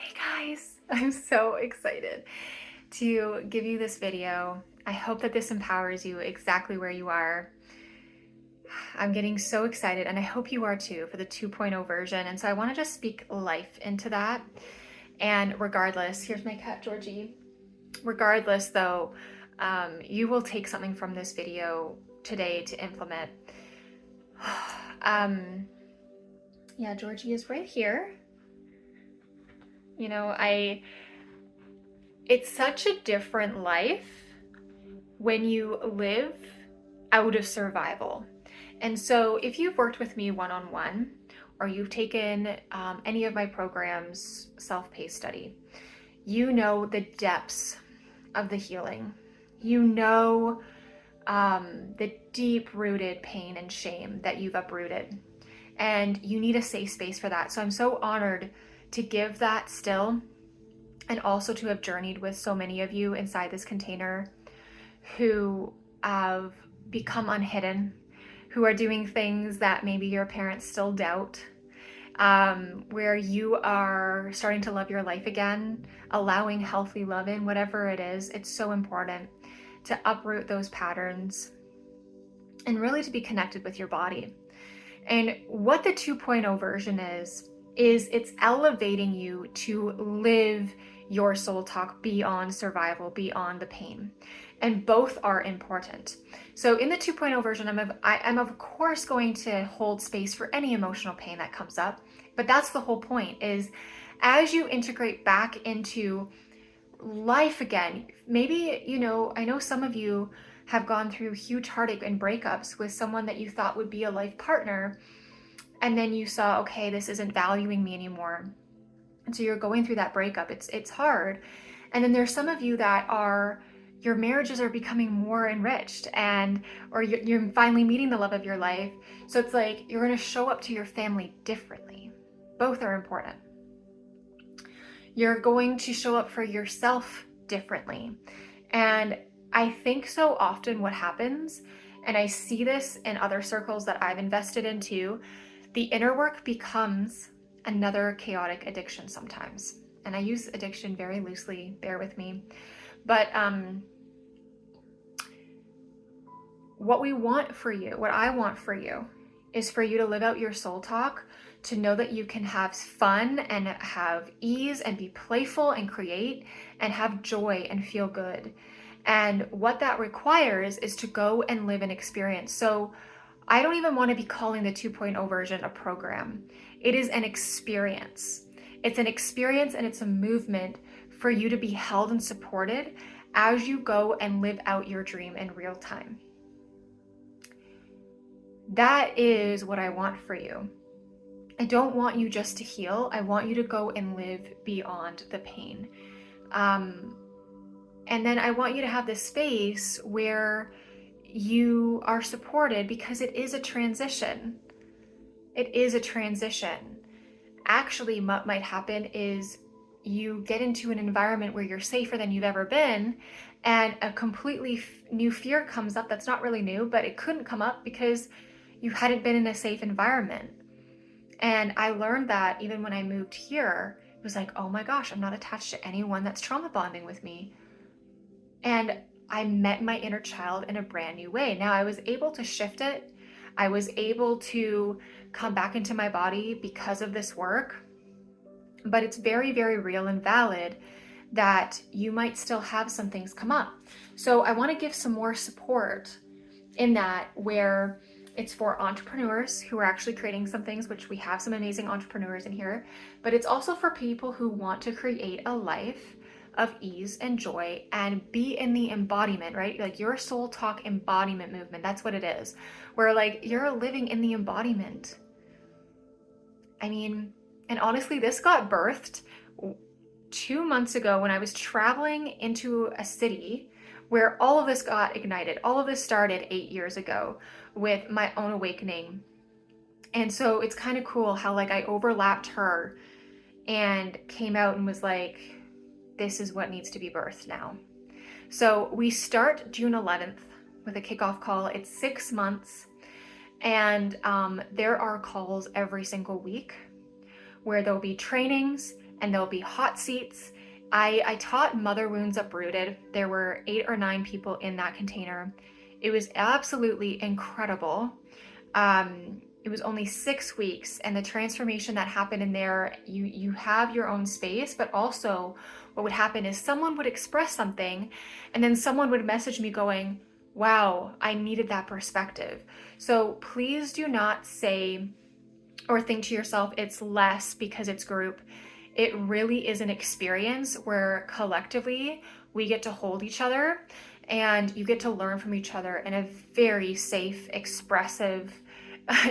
Hey guys, I'm so excited to give you this video. I hope that this empowers you exactly where you are. I'm getting so excited, and I hope you are too, for the 2.0 version. And so I want to just speak life into that. And regardless, here's my cat Georgie. Regardless, though, you will take something from this video today to implement. Yeah, Georgie is right here. You know, it's such a different life when you live out of survival. And so if you've worked with me one-on-one, or you've taken any of my programs, self-paced study, you know the depths of the healing. You know the deep-rooted pain and shame that you've uprooted. And you need a safe space for that. So I'm so honored to give that still, and also to have journeyed with so many of you inside this container who have become unhidden, who are doing things that maybe your parents still doubt, where you are starting to love your life again, allowing healthy love in, whatever it is. It's so important to uproot those patterns and really to be connected with your body. And what the 2.0 version is it's elevating you to live your soul talk beyond survival, beyond the pain. And both are important. So in the 2.0 version, I'm of course going to hold space for any emotional pain that comes up. But that's the whole point, is as you integrate back into life again, maybe, I know some of you have gone through huge heartache and breakups with someone that you thought would be a life partner. And then you saw, okay, this isn't valuing me anymore. And so you're going through that breakup. It's hard. And then there's some of you that your marriages are becoming more enriched, or you're finally meeting the love of your life. So it's like you're going to show up to your family differently. Both are important. You're going to show up for yourself differently. And I think so often what happens, and I see this in other circles that I've invested in too, the inner work becomes another chaotic addiction sometimes. And I use addiction very loosely, bear with me. But what I want for you is for you to live out your soul talk, to know that you can have fun and have ease and be playful and create and have joy and feel good. And what that requires is to go and live an experience. So I don't even want to be calling the 2.0 version a program. It is an experience. It's an experience, and it's a movement for you to be held and supported as you go and live out your dream in real time. That is what I want for you. I don't want you just to heal. I want you to go and live beyond the pain. And then I want you to have this space where you are supported, because it is a transition. It is a transition. Actually, what might happen is you get into an environment where you're safer than you've ever been, and a completely new fear comes up that's not really new, but it couldn't come up because you hadn't been in a safe environment. And I learned that even when I moved here, it was like, oh my gosh, I'm not attached to anyone that's trauma bonding with me. And I met my inner child in a brand new way. Now I was able to shift it. I was able to come back into my body because of this work. But it's very, very real and valid that you might still have some things come up. So I want to give some more support in that, where it's for entrepreneurs who are actually creating some things, which we have some amazing entrepreneurs in here, but it's also for people who want to create a life of ease and joy and be in the embodiment, right? Like your soul talk embodiment movement. That's what it is. Where like you're living in the embodiment. I mean, and honestly, this got birthed 2 months ago when I was traveling into a city where all of this got ignited. All of this started 8 years ago with my own awakening. And so it's kind of cool how like I overlapped her and came out and was like, this is what needs to be birthed now. So we start June 11th with a kickoff call. It's 6 months. And there are calls every single week where there'll be trainings and there'll be hot seats. I taught Mother Wounds Uprooted. There were 8 or 9 people in that container. It was absolutely incredible. It was only 6 weeks, and the transformation that happened in there, you have your own space, but also what would happen is someone would express something, and then someone would message me going, wow, I needed that perspective. So please do not say or think to yourself it's less because it's group. It really is an experience where collectively we get to hold each other, and you get to learn from each other in a very safe, expressive,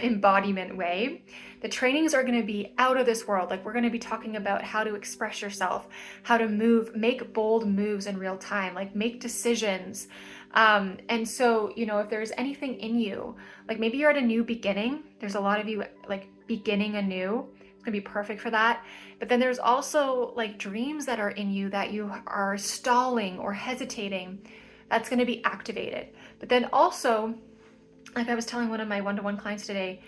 embodiment way. The trainings are going to be out of this world. Like, we're going to be talking about how to express yourself, how to move, make bold moves in real time, like make decisions. And so, if there's anything in you, like maybe you're at a new beginning, there's a lot of you like beginning anew. It's going to be perfect for that. But then there's also like dreams that are in you that you are stalling or hesitating. That's going to be activated. But then also, like I was telling one of my one-to-one clients today,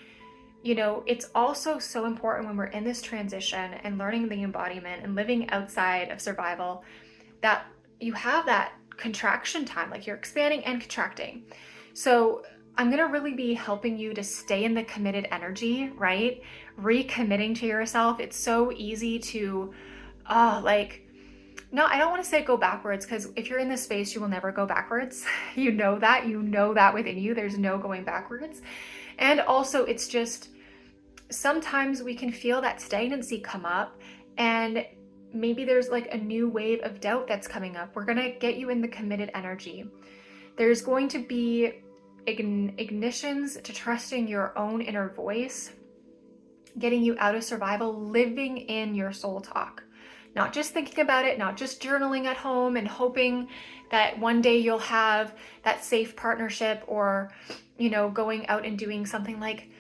it's also so important when we're in this transition and learning the embodiment and living outside of survival, that you have that contraction time, like you're expanding and contracting. So I'm going to really be helping you to stay in the committed energy, right? Recommitting to yourself. It's so easy to, no, I don't want to say go backwards, because if you're in this space, you will never go backwards. You know that within you, there's no going backwards. And also, it's just, sometimes we can feel that stagnancy come up, and maybe there's like a new wave of doubt that's coming up. We're going to get you in the committed energy. There's going to be ignitions to trusting your own inner voice, getting you out of survival, living in your soul talk. Not just thinking about it, not just journaling at home and hoping that one day you'll have that safe partnership, or, going out and doing something. Like,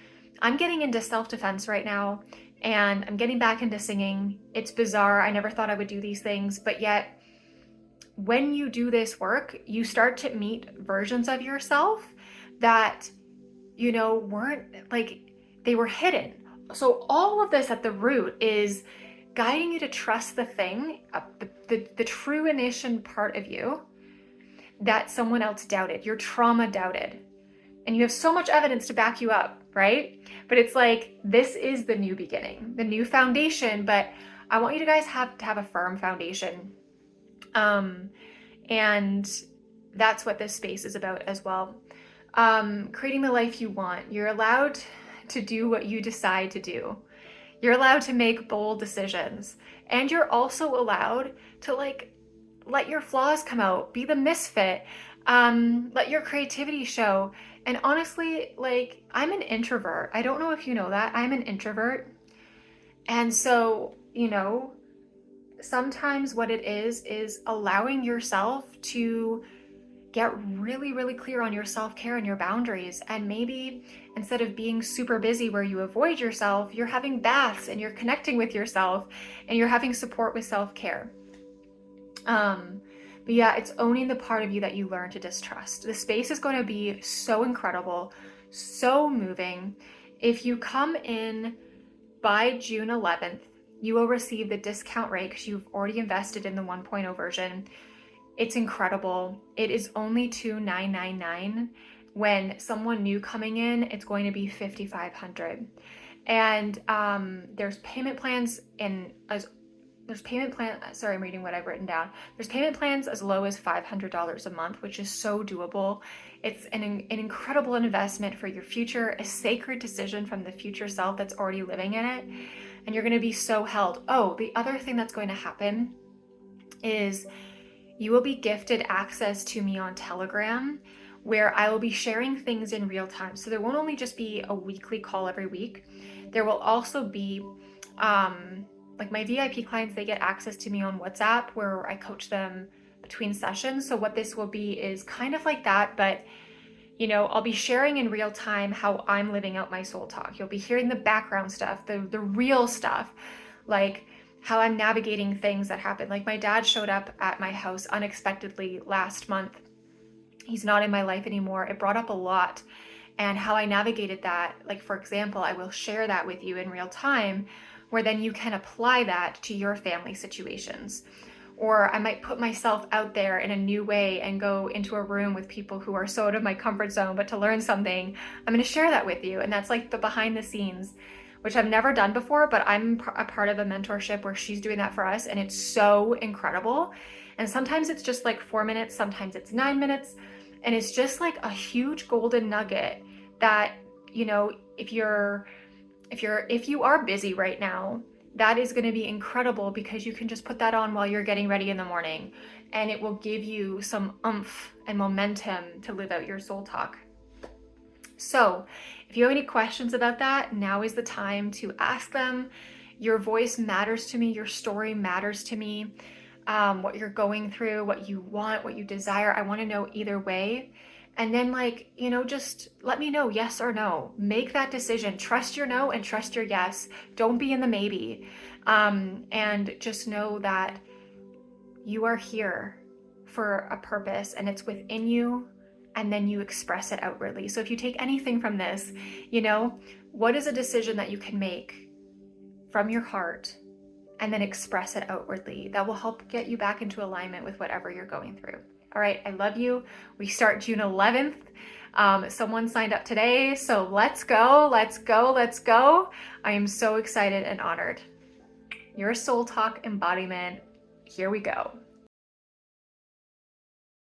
I'm getting into self-defense right now, and I'm getting back into singing. It's bizarre. I never thought I would do these things, but yet when you do this work, you start to meet versions of yourself that, weren't, like, they were hidden. So all of this at the root is guiding you to trust the thing, the true initiation part of you that someone else doubted, your trauma doubted. And you have so much evidence to back you up, right? But it's like, this is the new beginning, the new foundation. But I want you guys to have a firm foundation. And that's what this space is about as well. Creating the life you want. You're allowed to do what you decide to do. You're allowed to make bold decisions, and you're also allowed to let your flaws come out, be the misfit, let your creativity show. And honestly, I'm an introvert. I don't know if you know that. I'm an introvert. And so, sometimes what it is allowing yourself to get really, really clear on your self-care and your boundaries. And maybe instead of being super busy where you avoid yourself, you're having baths and you're connecting with yourself and you're having support with self-care. But yeah, it's owning the part of you that you learn to distrust. The space is going to be so incredible, so moving. If you come in by June 11th, you will receive the discount rate because you've already invested in the 1.0 version. It's incredible. It is only $2,999. When someone new coming in, it's going to be $5,500. And there's payment plans sorry, I'm reading what I've written down. There's payment plans as low as $500 a month, which is so doable. It's an incredible investment for your future, a sacred decision from the future self that's already living in it. And you're going to be so held. Oh, the other thing that's going to happen is you will be gifted access to me on Telegram, where I will be sharing things in real time. So there won't only just be a weekly call every week. There will also be, like my VIP clients, they get access to me on WhatsApp, where I coach them between sessions. So what this will be is kind of like that, but I'll be sharing in real time how I'm living out my soul talk. You'll be hearing the background stuff, the real stuff, like how I'm navigating things that happen. Like, my dad showed up at my house unexpectedly last month. He's not in my life anymore. It brought up a lot, and how I navigated that. Like, for example, I will share that with you in real time, where then you can apply that to your family situations. Or I might put myself out there in a new way and go into a room with people who are so out of my comfort zone, but to learn something, I'm going to share that with you. And that's like the behind the scenes, which I've never done before, but I'm a part of a mentorship where she's doing that for us. And it's so incredible. And sometimes it's just like 4 minutes, sometimes it's 9 minutes. And it's just like a huge golden nugget that, you know, if you are busy right now, that is going to be incredible, because you can just put that on while you're getting ready in the morning, and it will give you some oomph and momentum to live out your soul talk. So if you have any questions about that, now is the time to ask them. Your voice matters to me. Your story matters to me. What you're going through, what you want, what you desire, I want to know either way. And then, like, you know, just let me know yes or no. Make that decision. Trust your no and trust your yes. Don't be in the maybe. And just know that you are here for a purpose, and it's within you, and then you express it outwardly. So if you take anything from this, you know, what is a decision that you can make from your heart and then express it outwardly that will help get you back into alignment with whatever you're going through. All right, I love you. We start June 11th. Someone signed up today, so let's go, let's go, let's go. I am so excited and honored. Your soul talk embodiment. Here we go.